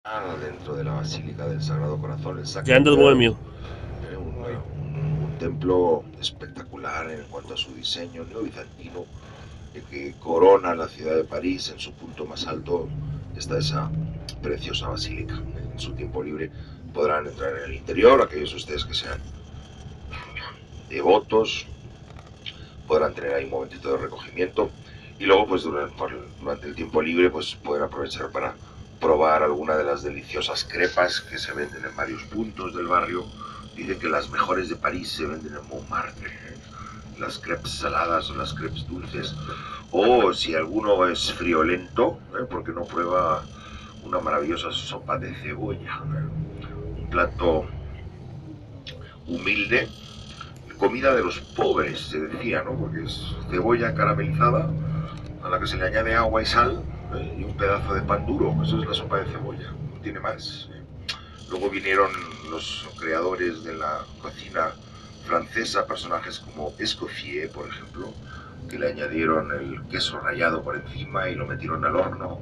dentro de la Basílica del Sagrado Corazón, el Ya Sacré andas Cœur, bohemio. un templo espectacular en cuanto a su diseño neobizantino, que corona la ciudad de París. En su punto más alto está esa preciosa basílica. En su tiempo libre podrán entrar en el interior, aquellos de ustedes que sean devotos, podrán tener ahí un momentito de recogimiento y luego pues durante el tiempo libre pues pueden aprovechar para probar alguna de las deliciosas crepas que se venden en varios puntos del barrio. Dicen que las mejores de París se venden en Montmartre, ¿eh? Las crepes saladas o las crepes dulces. O si alguno es friolento, porque no prueba una maravillosa sopa de cebolla, un plato humilde, comida de los pobres, se decía, ¿no? Porque es cebolla caramelizada a la que se le añade agua y sal, y un pedazo de pan duro. Eso es la sopa de cebolla, no tiene más. Luego vinieron los creadores de la cocina francesa, personajes como Escoffier, por ejemplo, que le añadieron el queso rallado por encima y lo metieron al horno